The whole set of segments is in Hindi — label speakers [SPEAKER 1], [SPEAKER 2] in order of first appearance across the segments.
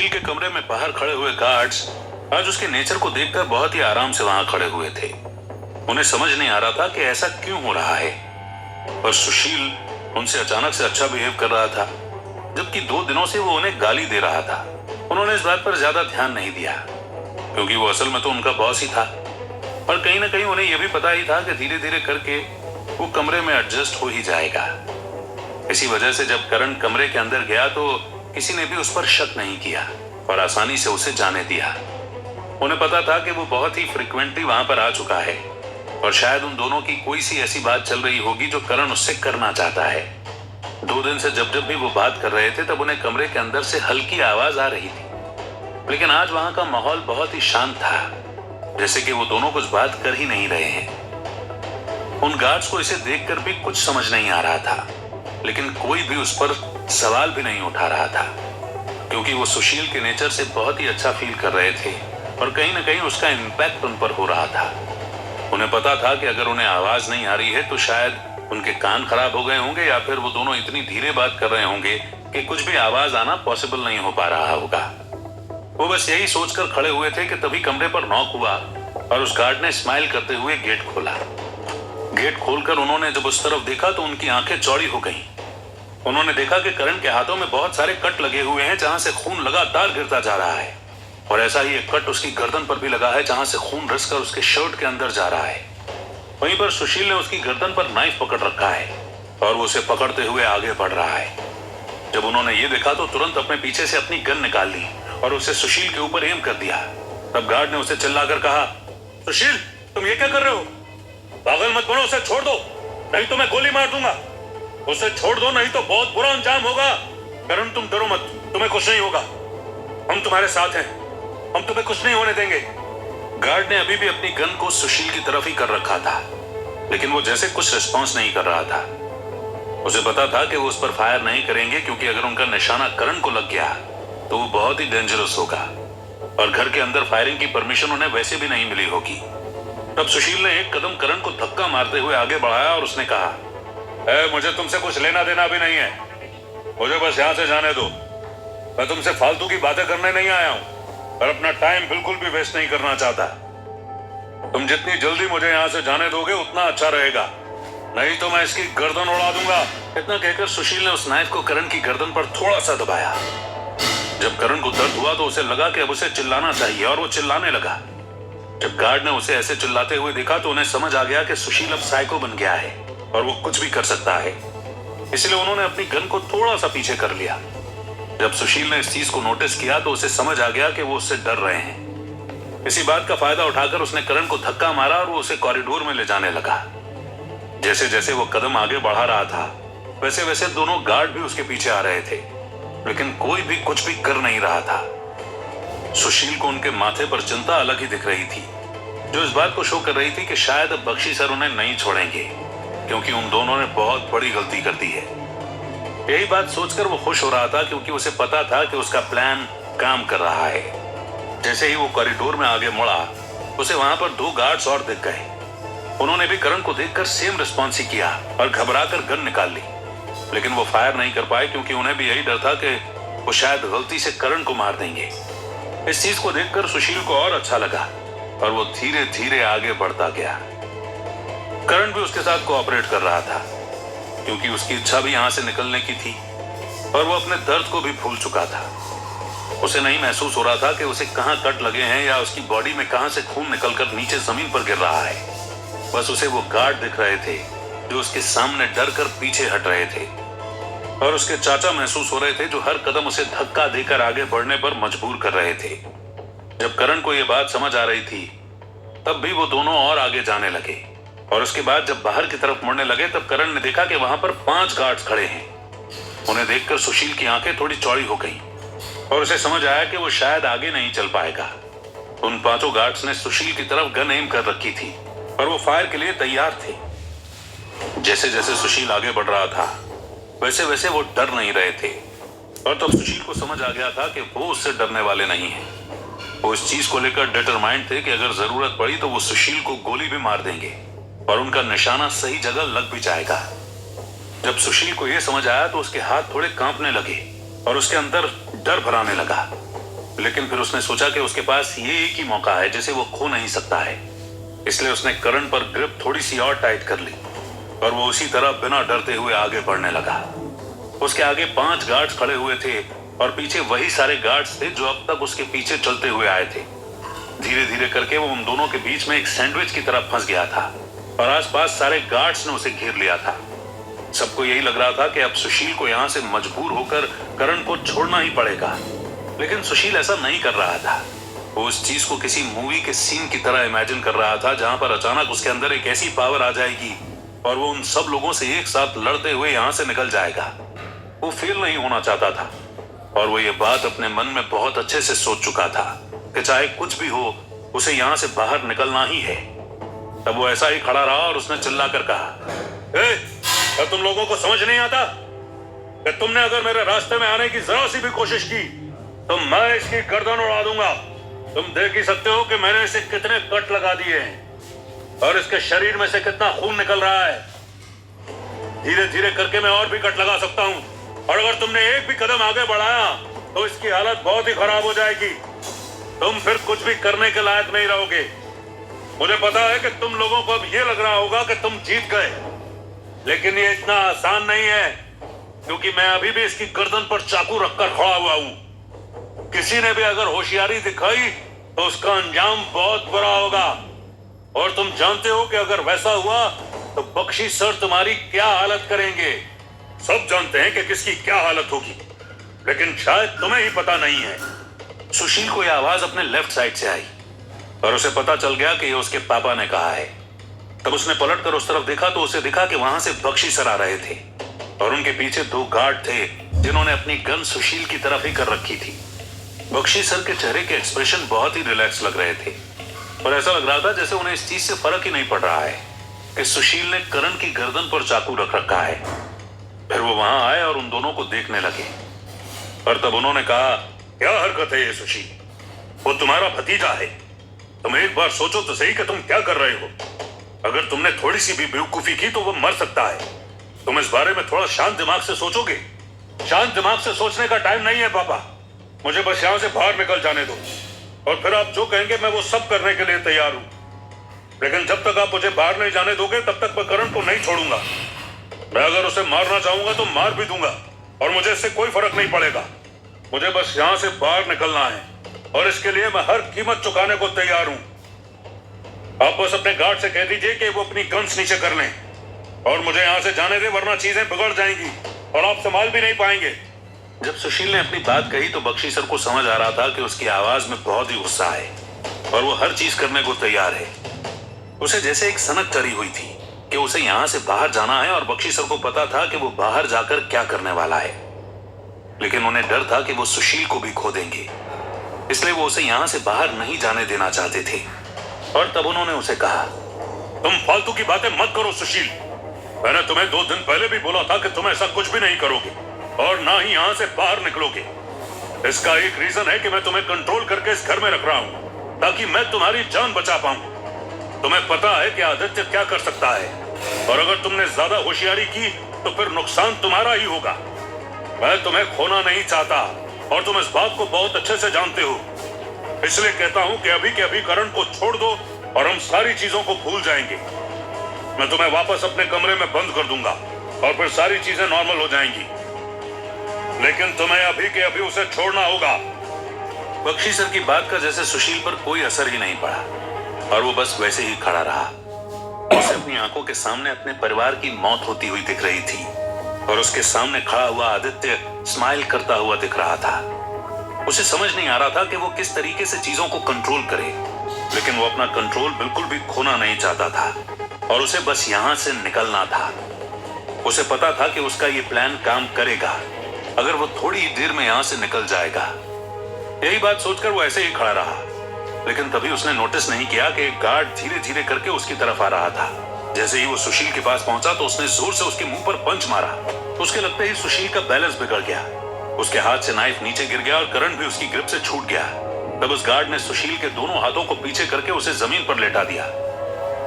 [SPEAKER 1] सुशील के कमरे में बाहर खड़े हुए गार्ड्स आज उसके नेचर को देखकर बहुत ही आराम से वहां खड़े हुए थे। उन्हें समझ नहीं आ रहा था कि ऐसा क्यों हो रहा है, पर सुशील उनसे अचानक से अच्छा बिहेव कर रहा था, जबकि 2 दिनों से वो उन्हें गाली दे रहा था। उन्होंने इस बात पर ज्यादा ध्यान नहीं दिया, क्योंकि वो असल में तो उनका बॉस ही था। पर कहीं ना कहीं उन्हें यह भी पता ही था कि धीरे धीरे करके वो कमरे में एडजस्ट हो ही जाएगा। इसी वजह से जब करण कमरे के अंदर गया तो किसी ने भी उस पर शक नहीं किया और आसानी से उसे जाने दिया। उन्हें पता था कि वो बहुत ही फ्रिक्वेंटली वहां पर आ चुका है और शायद उन दोनों की कोई सी ऐसी बात चल रही होगी जो करण उससे करना चाहता है। 2 दिन से जब जब भी वो बात कर रहे थे तब उन्हें कमरे के अंदर से हल्की आवाज आ रही थी, लेकिन आज वहां का माहौल बहुत ही शांत था, जैसे कि वो दोनों कुछ बात कर ही नहीं रहे हैं। उन गार्ड्स को इसे देखकर भी कुछ समझ नहीं आ रहा था, लेकिन कोई भी उस पर सवाल भी नहीं उठा रहा था, क्योंकि वो सुशील के नेचर से बहुत ही अच्छा फील कर रहे थे और कहीं ना कहीं उसका इम्पैक्ट उन पर हो रहा था। उन्हें पता था कि अगर उन्हें आवाज नहीं आ रही है तो शायद उनके कान खराब हो गए होंगे या फिर वो दोनों इतनी धीरे बात कर रहे होंगे कि कुछ भी आवाज आना पॉसिबल नहीं हो पा रहा होगा। वो बस यही सोचकर खड़े हुए थे कि तभी कमरे पर नॉक हुआ और उस गार्ड ने स्माइल करते हुए गेट खोला। गेट खोलकर उन्होंने जब उस तरफ देखा तो उनकी आंखें चौड़ी हो गईं। उन्होंने देखा कि करण के हाथों में बहुत सारे कट लगे हुए हैं, जहां से खून लगातार गिरता जा रहा है, और ऐसा ही एक कट उसकी गर्दन पर भी लगा है, जहां से खून रिसकर उसके शर्ट के अंदर जा रहा है। वहीं पर सुशील ने उसकी गर्दन पर नाइफ पकड़ रखा है और वो उसे पकड़ते हुए आगे बढ़ रहा है। जब उन्होंने ये देखा तो तुरंत अपने पीछे से अपनी गन निकाल ली और उसे सुशील के ऊपर एम कर दिया। तब गार्ड ने उसे चिल्लाकर कहा, सुशील तुम ये क्या कर रहे हो? पागल मत बनो, उसे छोड़ दो, नहीं तो मैं गोली मार दूंगा। उसे छोड़ दो, नहीं तो बहुत बुरा अंजाम होगा। करण तुम डरो मत, तुम्हें कुछ नहीं होगा, हम तुम्हारे साथ हैं, हम तुम्हें कुछ नहीं होने देंगे। गार्ड ने अभी भी अपनी गन को सुशील की तरफ ही कर रखा था, लेकिन वो जैसे कुछ रिस्पॉन्स नहीं कर रहा था। उसे पता था कि वो उस पर फायर नहीं करेंगे, क्योंकि अगर उनका निशाना करण को लग गया तो वो बहुत ही डेंजरस होगा और घर के अंदर फायरिंग की परमिशन उन्हें वैसे भी नहीं मिली होगी। तब सुशील ने एक कदम करण को धक्का मारते हुए आगे बढ़ाया और उसने कहा, मुझे तुमसे कुछ लेना देना भी नहीं है, मुझे बस यहां से जाने दो। मैं तुमसे फालतू की बातें करने नहीं आया हूं और अपना टाइम बिल्कुल भी वेस्ट नहीं करना चाहता। तुम जितनी जल्दी मुझे यहां से जाने दोगे उतना अच्छा रहेगा, नहीं तो मैं इसकी गर्दन उड़ा दूंगा। इतना कहकर सुशील ने उस नाइफ को करण की गर्दन पर थोड़ा सा दबाया। जब करण को दर्द हुआ तो उसे लगा कि अब उसे चिल्लाना चाहिए और वो चिल्लाने लगा। जब गार्ड ने उसे ऐसे चिल्लाते हुए देखा तो उन्हें समझ आ गया कि सुशील अब साइको बन गया है और वो कुछ भी कर सकता है, इसलिए उन्होंने अपनी गन को थोड़ा सा पीछे कर लिया। जब सुशील ने इस चीज को नोटिस किया तो उसे समझ आ गया कि वो उससे डर रहे हैं। इसी बात का फायदा उठाकर उसने करण को धक्का मारा और वो उसे कॉरिडोर में ले जाने लगा। जैसे जैसे वो कदम आगे बढ़ा रहा था वैसे वैसे दोनों गार्ड भी उसके पीछे आ रहे थे, लेकिन कोई भी कुछ भी कर नहीं रहा था। सुशील को उनके माथे पर चिंता अलग ही दिख रही थी, जो इस बात को शो कर रही थी कि शायद अब बख्शी सर उन्हें नहीं छोड़ेंगे, क्योंकि उन दोनों ने बहुत बड़ी गलती कर दी है। यही बात सोचकर वो खुश हो रहा था, क्योंकि उसे पता था कि उसका प्लान काम कर रहा है। जैसे ही वो कॉरिडोर में आगे मुड़ा उसे वहां पर 2 गार्ड्स और दिख गए। उन्होंने भी करण को देखकर सेम रिस्पॉन्स ही किया और घबराकर गन निकाल ली, लेकिन वो फायर नहीं कर पाए, क्योंकि उन्हें भी यही डर था कि वो शायद गलती से करण को मार देंगे। इस चीज को देखकर सुशील को और अच्छा लगा और वो धीरे धीरे आगे बढ़ता गया। करण भी उसके साथ कोऑपरेट कर रहा था, क्योंकि उसकी इच्छा भी यहां से निकलने की थी और वो अपने दर्द को भी भूल चुका था। उसे नहीं महसूस हो रहा था कि उसे कहां कट लगे हैं या उसकी बॉडी में कहां से खून निकलकर नीचे जमीन पर गिर रहा है। बस उसे वो गार्ड दिख रहे थे जो उसके सामने डर कर पीछे हट रहे थे, और उसके चाचा महसूस हो रहे थे जो हर कदम उसे धक्का देकर आगे बढ़ने पर मजबूर कर रहे थे। जब करण को यह बात समझ आ रही थी तब भी वो दोनों और आगे जाने लगे, और उसके बाद जब बाहर की तरफ मुड़ने लगे तब करण ने देखा कि वहां पर 5 गार्ड्स खड़े हैं। उन्हें देखकर सुशील की आंखें थोड़ी चौड़ी हो गईं और उसे समझ आया कि वो शायद आगे नहीं चल पाएगा। उन 5 गार्ड्स ने सुशील की तरफ गन एम कर रखी थी और वो फायर के लिए तैयार थे। जैसे जैसे सुशील आगे बढ़ रहा था वैसे वैसे वो डर नहीं रहे थे, और तब सुशील को समझ आ गया था कि वो उससे डरने वाले नहीं हैं। वो इस चीज को लेकर डिटरमाइंड थे कि अगर जरूरत पड़ी तो वो सुशील को गोली भी मार देंगे और उनका निशाना सही जगह लग भी जाएगा। जब सुशील को यह समझ आया तो उसके हाथ थोड़े कांपने लगे और उसके अंदर डर भराने लगा। लेकिन फिर उसने सोचा कि उसके पास ये एक ही मौका है जिसे वो खो नहीं सकता है। इसलिए उसने करण पर ग्रिप थोड़ी सी और टाइट कर ली और वो उसी तरह बिना डरते हुए आगे बढ़ने लगा। उसके आगे 5 गार्ड्स खड़े हुए थे और पीछे वही सारे गार्ड्स थे जो अब तक उसके पीछे चलते हुए आए थे। धीरे धीरे करके वो उन दोनों के बीच में एक सैंडविच की तरह फंस गया था और आसपास सारे गार्ड्स ने उसे घेर लिया था। सबको यही लग रहा था कि अब सुशील को यहां से मजबूर होकर करण को छोड़ना ही पड़ेगा, लेकिन सुशील ऐसा नहीं कर रहा था। वो उस चीज को किसी मूवी के सीन की तरह इमेजिन कर रहा था जहां पर अचानक उसके अंदर एक ऐसी पावर आ जाएगी और वो उन सब लोगों से एक साथ लड़ते हुए यहां से निकल जाएगा। वो फेल नहीं होना चाहता था और वो ये बात अपने मन में बहुत अच्छे से सोच चुका था कि चाहे कुछ भी हो उसे यहां से बाहर निकलना ही है। तब वो ऐसा ही खड़ा रहा और उसने चिल्लाकर कहा, क्या तुम लोगों को समझ नहीं आता कि तुमने अगर मेरे रास्ते में आने की जरा सी भी कोशिश की तो मैं इसकी गर्दन उड़ा दूंगा। तुम देख ही सकते हो कि मैंने इसे कितने कट लगा दिए हैं और इसके शरीर में से कितना खून निकल रहा है। धीरे धीरे करके मैं और भी कट लगा सकता हूं और अगर तुमने एक भी कदम आगे बढ़ाया तो इसकी हालत बहुत ही खराब हो जाएगी। तुम फिर कुछ भी करने के लायक नहीं रहोगे। मुझे पता है कि तुम लोगों को अब ये लग रहा होगा कि तुम जीत गए, लेकिन ये इतना आसान नहीं है क्योंकि मैं अभी भी इसकी गर्दन पर चाकू रखकर खड़ा हुआ हूं। किसी ने भी अगर होशियारी दिखाई तो उसका अंजाम बहुत बुरा होगा और तुम जानते हो कि अगर वैसा हुआ तो बख्शी सर तुम्हारी क्या हालत करेंगे। सब जानते हैं कि किसकी क्या हालत होगी, लेकिन शायद तुम्हें ही पता नहीं है। सुशील को यह आवाज अपने लेफ्ट साइड से आई और उसे पता चल गया कि ये उसके पापा ने कहा है। तब उसने पलटकर उस तरफ देखा तो उसे दिखा कि वहां से बख्शी सर आ रहे थे और उनके पीछे 2 गार्ड थे जिन्होंने अपनी गन सुशील की तरफ ही कर रखी थी। बख्शी सर के चेहरे के एक्सप्रेशन बहुत ही रिलैक्स लग रहे थे और ऐसा लग रहा था जैसे उन्हें इस चीज से फर्क ही नहीं पड़ रहा है कि सुशील ने करण की गर्दन पर चाकू रख रखा है। फिर वो वहां आए और उन दोनों को देखने लगे और तब उन्होंने कहा, क्या हरकत है ये सुशील? वो तुम्हारा भतीजा है। तुम एक बार सोचो तो सही कि तुम क्या कर रहे हो। अगर तुमने थोड़ी सी भी बेवकूफी की तो वो मर सकता है। तुम इस बारे में थोड़ा शांत दिमाग से सोचोगे? शांत दिमाग से सोचने का टाइम नहीं है पापा। मुझे बस यहाँ से बाहर निकल जाने दो और फिर आप जो कहेंगे मैं वो सब करने के लिए तैयार हूँ, लेकिन जब तक आप मुझे बाहर नहीं जाने दोगे तब तक मैं करण को नहीं छोड़ूंगा। मैं अगर उसे मारना चाहूंगा तो मार भी दूंगा और मुझे इससे कोई फर्क नहीं पड़ेगा। मुझे बस यहाँ से बाहर निकलना है और इसके लिए मैं हर कीमत चुकाने को तैयार हूँ। आप बस अपने गार्ड से कह दीजिए कि वो अपनी गन्स नीचे कर लें और मुझे यहाँ से जाने दें, वरना चीजें बिगड़ जाएंगी और आप संभाल भी नहीं पाएंगे। जब सुशील ने अपनी बात कही तो बख्शी सर को समझ आ रहा था कि उसकी आवाज में बहुत ही गुस्सा है और वो हर चीज करने को तैयार है। उसे जैसे एक सनक चढ़ी हुई थी कि उसे यहाँ से बाहर जाना है और बख्शी सर को पता था कि वो बाहर जाकर क्या करने वाला है, लेकिन उन्हें डर था कि वो सुशील को भी खो देंगे, इसलिए वो उसे यहाँ से बाहर नहीं जाने देना चाहते थे। और तब उन्होंने उसे कहा, तुम फालतू की बातें मत करो सुशील। मैंने तुम्हें 2 दिन पहले भी बोला था कि तुम ऐसा कुछ भी नहीं करोगे और ना ही यहाँ से बाहर निकलोगे। इसका एक रीजन है कि मैं तुम्हें कंट्रोल करके इस घर में रख रहा हूँ ताकि मैं तुम्हारी जान बचा पाऊं। तुम्हें पता है कि आदित्य क्या कर सकता है और अगर तुमने ज्यादा होशियारी की तो फिर नुकसान तुम्हारा ही होगा। मैं तुम्हें खोना नहीं चाहता और तुम इस बात को बहुत अच्छे से जानते हो, इसलिए कहता हूं कि अभी के अभी करण को छोड़ दो और हम सारी चीजों को भूल जाएंगे। मैं तुम्हें वापस अपने कमरे में बंद कर दूंगा और फिर सारी चीजें नॉर्मल हो जाएंगी, लेकिन तुम्हें अभी के अभी उसे छोड़ना होगा। बख्शी सर की बात का जैसे सुशील पर कोई असर ही नहीं पड़ा और वो बस वैसे ही खड़ा रहा। उसे अपनी आंखों के सामने अपने परिवार की मौत होती हुई दिख रही थी और उसके सामने खड़ा हुआ आदित्य स्माइल करता हुआ दिख रहा था। उसे समझ नहीं आ रहा था कि वो किस तरीके से चीजों को कंट्रोल करे, लेकिन वो अपना कंट्रोल बिल्कुल भी खोना नहीं चाहता था और उसे बस यहां से निकलना था। उसे पता था कि उसका ये प्लान काम करेगा अगर वो थोड़ी ही देर में यहां से निकल जाएगा। यही बात सोचकर वो ऐसे ही खड़ा रहा, लेकिन तभी उसने नोटिस नहीं किया कि एक गार्ड धीरे धीरे करके उसकी तरफ आ रहा था। जैसे ही वो सुशील के पास पहुंचा तो उसने जोर से उसके मुंह पर पंच मारा। उसके लगते ही सुशील का बैलेंस बिगड़ गया, उसके हाथ से नाइफ नीचे गिर गया और करण भी उसकी ग्रिप से छूट गया। तब उस गार्ड ने सुशील के दोनों हाथों को पीछे करके उसे जमीन पर लेटा दिया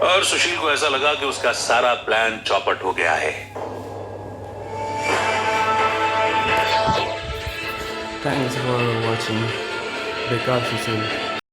[SPEAKER 1] और सुशील को ऐसा लगा कि उसका सारा प्लान चौपट हो गया है।
[SPEAKER 2] Thanks for watching. बेकार सुशील।